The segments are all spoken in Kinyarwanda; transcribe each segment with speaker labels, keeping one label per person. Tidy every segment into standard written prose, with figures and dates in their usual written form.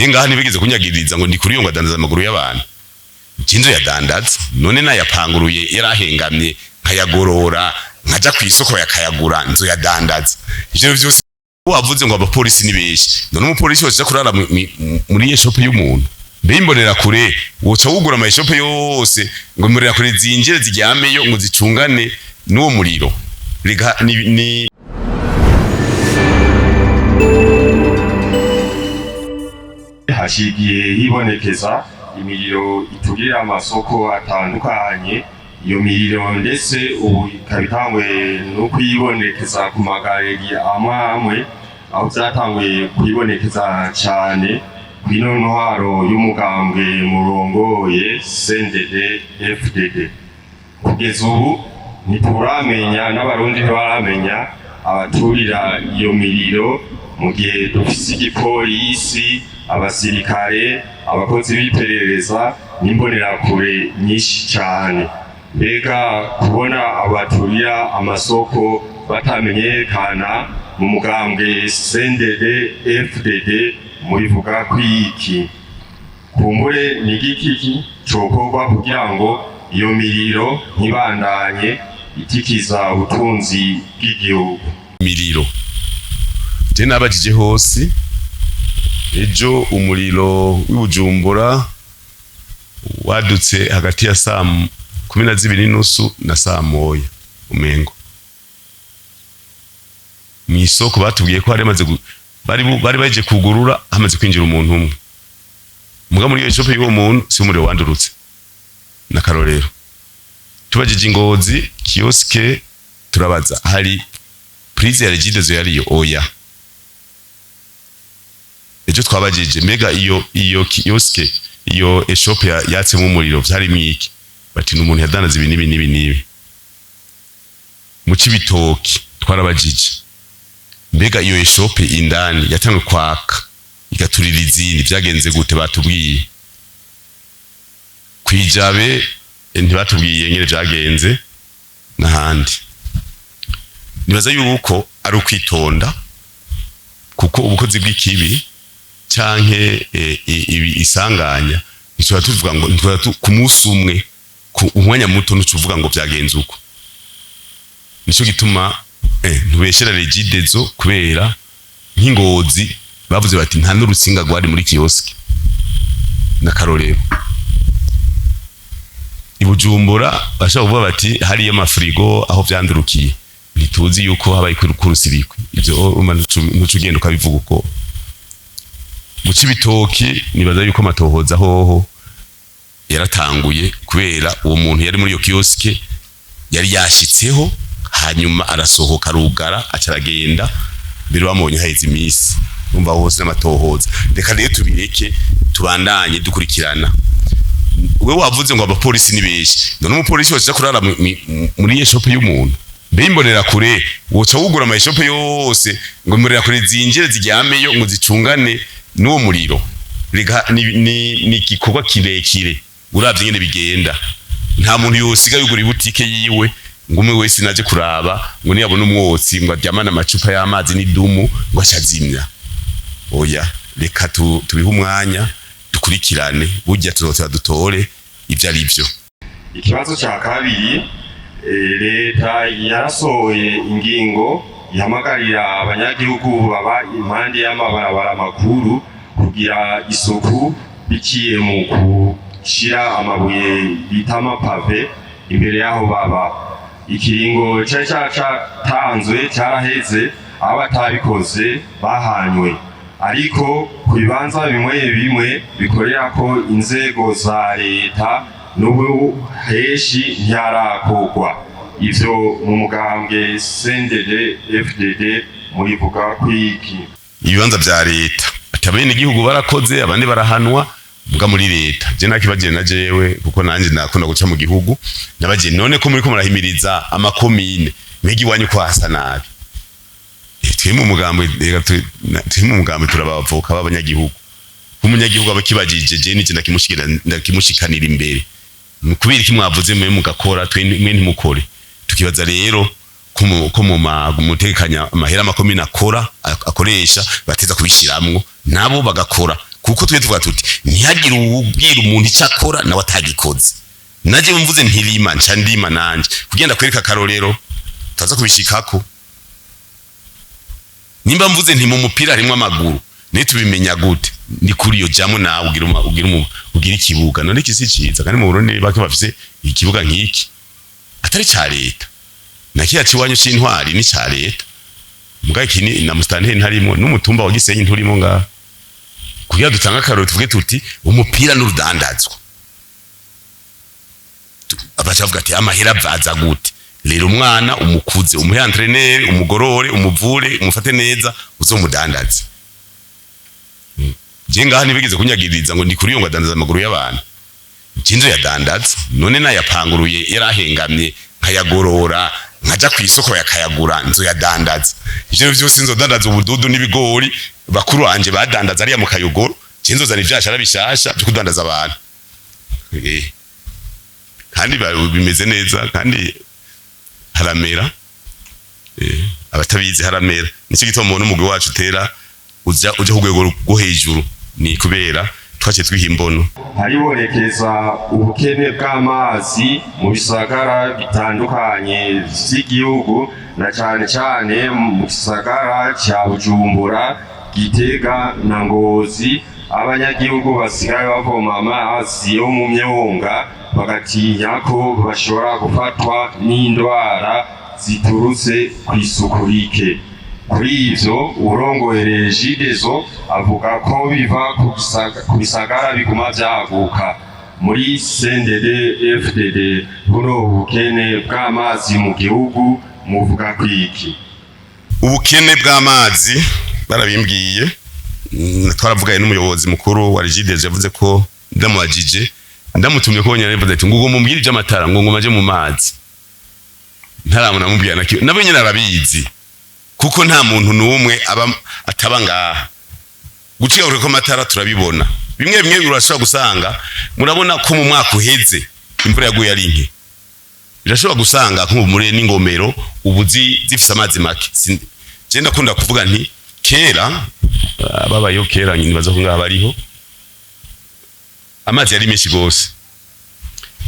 Speaker 1: je ngaha nibigeze kunyagiriza ngo ndi kuri yo ngadandaza amaguru y'abantu kinzo yadandaza none nayapanguruye yarahengamye nkayagorora nkaja kwisoko yakayagura nzo yadandaza ivyo byose wavuze ngo abapolisi ni beshi none umupolisi wose kurara muri iyo shop y'umuntu bimbonera kure woca wugura ama shop yose ngo murera kure zinjire zijyameyo ngo zicungane n'uwo muriro ni
Speaker 2: hashigiye hibonekeza imiriro itugirira amasoko atandukanye iyo miriro ndetse ubu ikabitangwe no kwibonekeza ku magareri amwe aho byatangwe kwibonekeza cyane kwino ntwaro y'umugambwe murongoye CNDD FDD kugeza ubu ntituramenya n'abarundi ntibaramenya abaturira iyo miriro mu gihe dufise igipolisi abasirikare abakozi b'iperereza n'imbonerakure nyinshi cyane mbega kubona abaturira amasoko batamenyekana mu mugambwe CNDD FDD murivuga kwiki kumbure n'igiki cokorwa kugira ngo iyo miriro ntibandanye itikiza ubutunzi bw'igihugu
Speaker 1: miriro je nabajije hose ejo umuriro w'Ibujumbura wadutse hagati ya saa 12:30 na saa 1 umengo mwisoko batubwiye ko haremaze bari baje kugurura hamaze kwinjira umuntu umwe muga muri iyo shop y'uwo muntu si umuriro wandurutse na karorero tubajije Ingozi kioske turabaza hari prise ya Regidezo yariyo oya ejo twabajije mega iyo kioske iyo shop yatse mu muriro vyari mwiki bati n'umuntu yadanaza ibi mu Cibitoki twarabajije mbega iyo shop indani yatangwe kwaka igaturira izindi byagenze gute batubwiye kwijabe ntibatubwiye nyine byagenze n'ahandi nibaza yuko ari ukwitonda kuko ubukozi bw'ikibi canke isanganya nicyo tuvuga ngo ku munsi umwe ku umwanya muto n'ucuvuga ngo byagenze uko nicyo gituma ntubeshera Regidezo kubera nk'Ingozi bavuze bati nta n'urutsinga rwari muri kioske na karorero Ibujumbura bashaka kuvuga bati hari y'amafrigo aho byandurukiye ntituzi yuko habaye kurusirikwe ivyo ntucugenda ukabivuga uko mu Cibitoki nibaza yuko matohoza hoho yaratanguye kubera uwo muntu yari muri iyo kioske yari yashitseho hanyuma arasohoka arugara acaragenda mbere bamubonye haheze imisi umva hose n'amatohoza reka rero tubireke tubandanye dukurikirana we wavuze ngo abapolisi ni beshi none umupolisi wose kurara muri iyo shop y'umuntu bimbonera kure woca wugura ama shop yose ngo murera kure zinjire zijyameyo ngo zicungane n'uwo muriro ni gikorwa kirekire uravye nyene bigenda nta muntu yosiga yugura ibutike yiwe ngo umwe wese naje kuraba ngo niyabona umwotsi ngo aryamana amacupa y'amazi n'idumu ngo ashazimya oya reka tubihe umwanya dukurikirane burya tuzotera dutore ivyo ari byo
Speaker 2: ikibazo cya kabiri leta yarasohoye ingingo ihamagarira abanyagihugu baba impande y'amabarabara makuru kugira isuku biciye mu gushira amabuye bita amapave imbere yaho baba ikiringo cyatanzwe cyaraheze abo batabikoze bahanywe ariko ku bibanza bimwe bikorera ko inzego za leta n'ubu heshi ntiyarakogwa ivyo mu mugambwe CNDD FDD murivuga kwiki
Speaker 1: ibibanza vya leta atabene igihugu barakoze abandi barahanwa mbwa muri leta je nakibagiye na jewe kuko nanje nakunda guca mu gihugu nabagiye none ko muri ko murahimiriza amakomine megi wanyu ko hasa nabi twe mu mugambwe turabavoka b'abanyagihugu umunyagihugu abakibajije je nije ndakimushikanira imbere kubera iki mwavuze mwe mugakora twe mwe ntimukore tukibaza rero ko mu mutekanya amahera amakomine akoresha bateza kubishiramwo nabo bagakora kuko twe tuvuga tuti ntihagire ubwira umuntu icakora nawe atagikoze. Naje mvuze ntirima nca ndima nanje kugenda kwereka karorero taza kubishikako. Nimba mvuze nti mu mupira harimo amaguru ne tubimenya gute ni kuri yo jamo nawe ugira ikibuga none kisi ciza kandi mu Burundi bake bafise ikibuga nk'iki atari ca leta nakiya ciwanyu c'intwari ni ca leta mugaye kini na mustanteri ntarimo n'umutumba wa Gisenyi nturimo nga kugira dutanga karoro tuvuge tuti umupira n'urudandazwa abacavuga ati amahera baza gute rero umwana umukuze umuhe entraîneur umugorore umuvure umufate neza uzomudandaza. Jenga nibigeze kunyagiriza ngo ndi kuri yo ngo adandaza amaguru y'abantu kinzo yadandaza none nayapanguruye yarahengamye nkayagorora nkaja ku isoko yakayagura nzo yadandaza ivyo byose nzo dandaza ubududu n'ibigori bakuru anje badandaza ari ya mukayogoro kinzo zani vyashara bishasha byo kudandaza abantu kandi bimeze neza kandi haramera abatabizi haramera nicyo gituma umuntu umugwi wacu utera uja kugwego rwo hejuru ni kubera twace twihimbono.
Speaker 2: Haribonekeza ubukene bw'amazi mu bisagara bitandukanye by'igihugu na cyane cyane mu gisagara cya Bujumbura, Gitega na Ngozi. Abanyagihugu basigaye bavoma amazi yo mu myonga bagatinya ko bashobora gufatwa n'indwara ziturutse ku isuku rike. Kuri ivyo urongoye Regideso avuga ko biva ku bisagara biguma vyaguka. Muri CNDD FDD buno ubukene bw'amazi mu gihugu muvuga kwiki?
Speaker 1: Ubukene bw'amazi barabimbwiye twaravugaye n'umuyobozi mukuru wa Regideso yavuze ko ndamwajije ndamutumye ko nyane mvuze ati ngugo mumbwirije amatara ngo ngomaje mu mazi ntaramuna mubwira nakiyo nabo nyine arabizi kuko nta muntu n'umwe ataba ngaha guciye ureko amatara turabibona bimwe bimwe urashobora gusanga murabona ko mu mwaka uheze imvura yaguye ari nke birashobora gusanga nko muri n'ingomero ubuzi zifise amazi make je ndakunda kuvuga nti kera babayo kera nyine baza ko ngaha bariho amazi yari menshi gose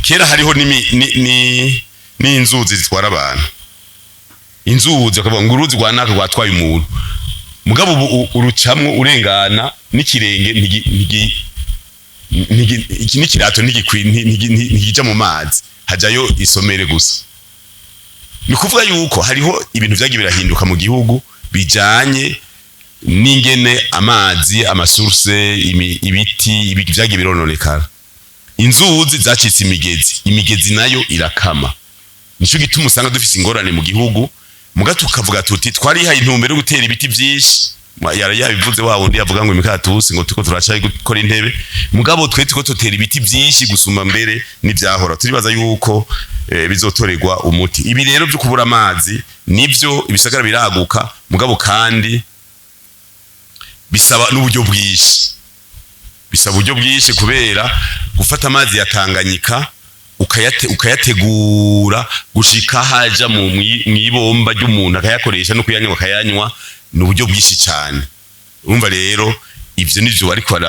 Speaker 1: kera hariho ni inzuzi zitwara abantu inzuzi akavuga ngo uruzi rwa naka rwatwaye umuntu mugabo urucamwo urengana n'ikirenge n'ikirato ntigija mu mazi hajayo isomere gusa. Ni kuvuga yuko hariho ibintu vyagiye birahinduka mu gihugu bijanye n'ingene amazi amasource ibiti vyagiye birononekara. Inzuzi zacitse imigezi nayo irakama. Nico gituma usanga dufise ingorane mu gihugu mugato ukavuga tuti twarihaye intumbero gutera ibiti byinshi yabivuze wundi yavuga ngo imikatusi ngo tuko turacaye gukora intebe mugabo twe tuko tutera ibiti byinshi gusuma mbere n'ivyahora turibaza yuko bizotorerwa umuti. Ibi rero byo kubura amazi nivyo ibisagara biraguka mugabo kandi bisaba n'uburyo bwinshi kubera gufata amazi ya Tanganyika ukayategura gushika haja mu ibomba ry'umuntu akayakoresha no kuyanywa n'uburyo bwinshi cyane. Urumva rero ivyo nivyo bariko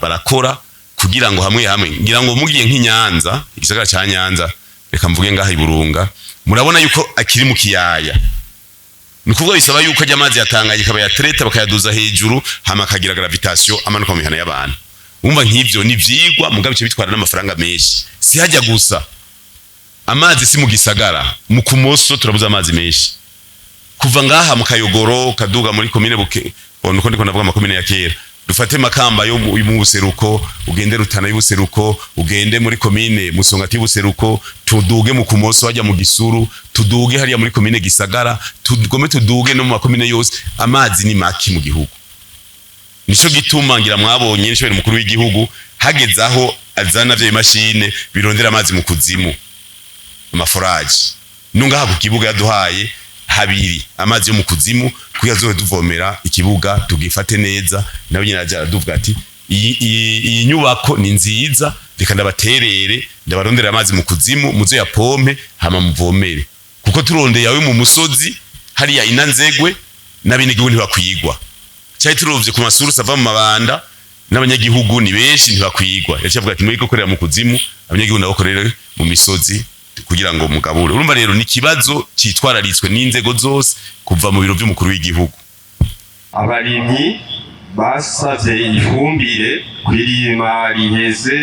Speaker 1: barakora kugira ngo hamwe ngira ngo mugiye nk'Inyanza igisagara ca Nyanza reka mvuge ngaha iburunga murabona yuko akiri mu kiyaya nikuvuga bisaba yuko ajya amazi yatanganyika bayatreta bakayaduza hejuru hama kagira gravitation amanuka mu mihana y'abantu. Umva nk'ivyo ni vyigwa mugabe cyo bitwara n'amafaranga menshi si hajya gusa amazi si mu gisagara mu kumoso turabuza amazi menshi kuva ngaha mu Kayogoro kaduga muri komine buke uko ndiko navuga makomine ya kera dufate Makamba yo mu buseruko ugende Rutana y'ubuseruko ugende muri komine Musongati y'ubuseruko tuduge mu kumoso hajya mu Gisuru tuduge hariya muri komine Gisagara tuduge no mu makomine yose amazi ni maki mu gihugu. Nico gituma ngira mwabonye n'ishobora mukuru w'igihugu hagezaho azana vya mashine birondera amazi mu kuzimu amaforaje nunga ku kibuga yaduhaye habiri amazi yo mu kuzimu kuyazoe duvomera ikibuga tugifate neza nawe nyine aja duvuga ati iyi nyubako ni nziza reka ndabaterere ndabarondera amazi mu kuzimu muzo ya pompe hama muvomere kuko turondeye yawe mu musozi hariya inanzegwe nabinigi ntibakwigwa cyari turovye ku masuruse ava mu mabanda n'abanyagihugu ni benshi ntibakwigwa yacivuga ati mwiko korera mu kuzimu abanyagihugu nabo korera mu misozi kugira ngo mugabure urumva rero ni kibazo citwararitswe n'inzego zose kuva mu biro by'umukuru w'igihugu
Speaker 2: abarimyi basavye ifumbire kwirima riheze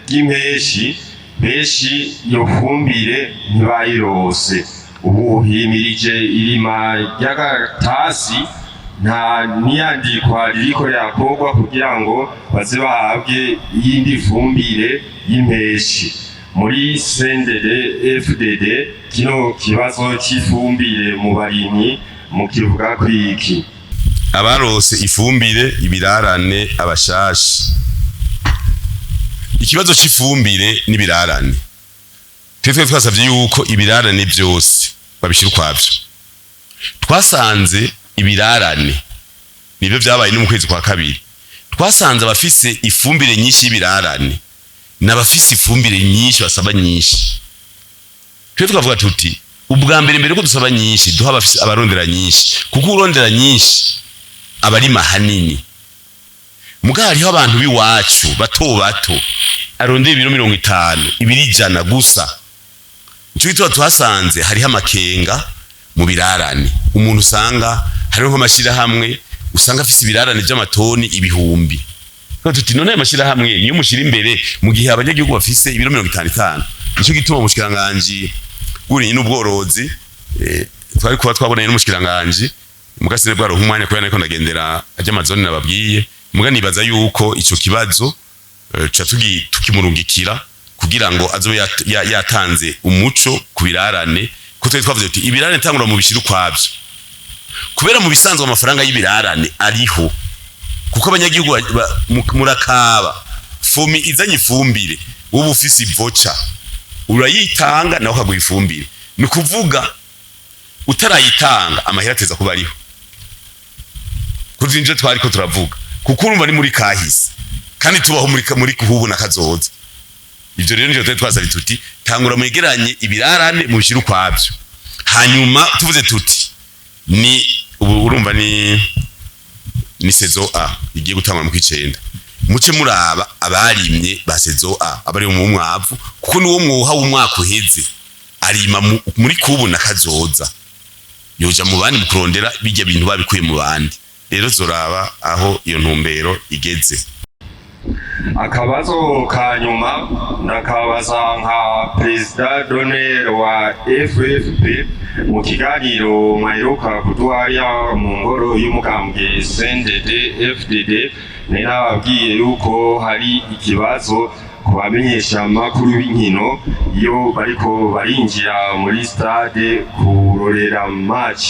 Speaker 2: ry'impeshi benshi iyo fumbire ntibayirose ubu himirije irima ry'agatasi nta niyandikwa ririko yakorwa kugira ngo baze bahabwe iyindi fumbire y'impeshi muri CNDD FDD kino kibazo c'ifumbire mu barimyi mu kivuga kwiki
Speaker 1: abarose ifumbire ibirarane abashashi ikibazo c'ifumbire n'ibirarane twese twasavye yuko ibirarane byose babishira ukwavyo twasanze ibirarane nibyo byabaye no mu kwezi kwa kabiri twasanze abafise ifumbire nyinshi y'ibirarane n'abafise ifumbire nyinshi basaba nyinshi twe tukavuga tuti ubwa mbere ko dusaba nyinshi duha abafise abarondera nyinshi kuko urondera nyinshi abari mahanini muga hariho abantu biwacu bato arondera ibiro 50 ibiri jana gusa cyo gitwa twasanze hariho amakenga mu birarane umuntu usanga hariho amashira hamwe usanga afise ibirarane by'amatoni ibihumbi tuti none amashira hamwe niyo mushira imbere mu gihe abanyagihugu bafise ibiro 55 nicyo gituma umushikiranganje guri n'ubworozi twari kuba twaboneye n'umushikiranganje mugasire bwaro humanya ko yanako ndagendera ajya amazoni nababwiye muga nibaza yuko ico kibazo ca tukimurungikira kugira ngo azo yatanze umuco kubirarane ko twari twavuze ati ibirarane tangura mu bishiru kwabyo kubera mu bisanzwe amafaranga y'ibirarane ariho kuko abanyagihugu murakaba fumi izanye ifumbire ubu ufise ivoca urayitanga naho kaguha ifumbire ni kuvuga utarayitanga amahera ateza kuba ariho kuzinje twari ko turavuga kuko urumva ni muri kahise kandi tubaho muri kuhubu na kazoza ivyo rero nje twasari tuti tangura mwegeranye ibirarane mu bishiru kwabyo hanyuma tuvuze tuti ni urumva ni saison A igiye gutangwa mu kwicenda muce muraba abarimye ba saison A abari mu mwavu kuko nuwo mwuha w'umwaka uheze arima muri kubu na kazoza yoja mu bandi mukurondera bijya bintu babikuye mu bandi rero zoraba aho iyo ntumbero igeze
Speaker 2: akabazo kanyuma nakabaza nka President Donner wa FFP mu kiganiro mwaheruka kuduhaya mu ngoro y'umugambwe CNDD FDD nababwiye yuko hari ikibazo kubamenyesha amakuru b'inkino iyo bariko barinjira muri stade kurorera match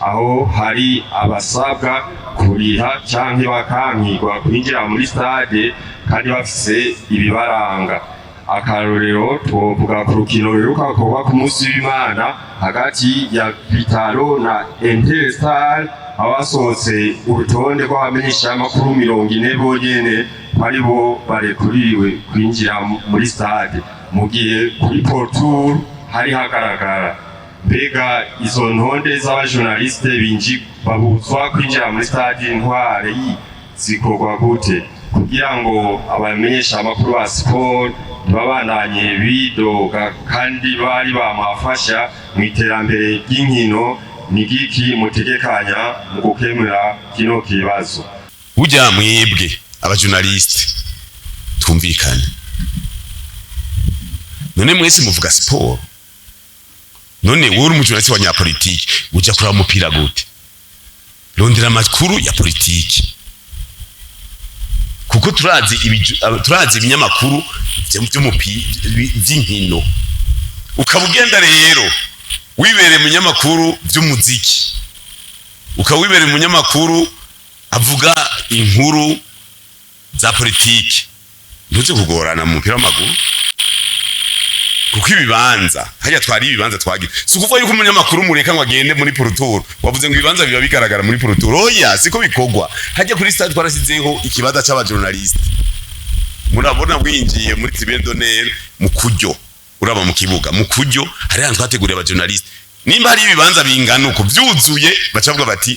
Speaker 2: aho hari abasabwa kuriha canke bakankirwa kwinjira muri stade kandi bafise ibibaranga akarorero twovuga ku rukino ruheruka kuba ku munsi w'Imana hagati ya Vitalo na Interstar abasohotse urutonde rw'abamenyesha amakuru 40 bonyene bari bo barekuriwe kwinjira muri stade mu gihe kuri portour hari hagaragara mbega izo ntonde z'abajournaliste binji babuzwa kwinjira muri stade Intwari zikorwa gute kugira ngo abamenyesha amakuru ba sport babandanye bidoga kandi bari bamafasha mu iterambere ry'inkino nigiki mutegekanya mu gukemura kino kibazo
Speaker 1: burya mwebwe abajournaliste twumvikane none mwese muvuga sport none wowe umujournaliste wa nyapolitiki uja kura umupira gute rondera amakuru ya politiki kuko turazi ibinyamakuru by'inkino ukabugenda rero wibere mu nyamakuru by'umuziki ukawibere mu nyamakuru avuga inkuru za politiki ntuze kugorana mu mupira w'amaguru kuko ibibanza hajya twari ibibanza twagira si ukuvuga yuko umunyamakuru mureka ngo agende muri porotoro wavuze ngo ibibanza biba bigaragara muri porotoro oya siko bikogwa hajya kuri stade twarasizeho ikibaza c'abajournaliste murabona winjiye muri Tribune d'Honneur mu kuryo uraba mu kibuga mu kuryo hari hantu twateguriye abajournaliste nimba hari ibibanza bingana uko byuzuye bacavuga bati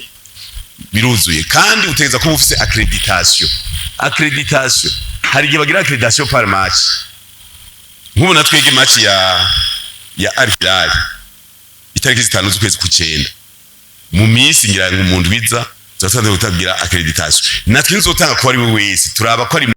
Speaker 1: biruzuye kandi utegeza ko ufise accreditation accreditation hari gihe bagira accreditation par match nk'ubu natwege match ya Al Hilal itariki 5 z'ukwezi ku9 mu minsi ngira ngo umuntu wiza zatande utagira accreditation natwe nzotanga ko ari we wese turaba ko ari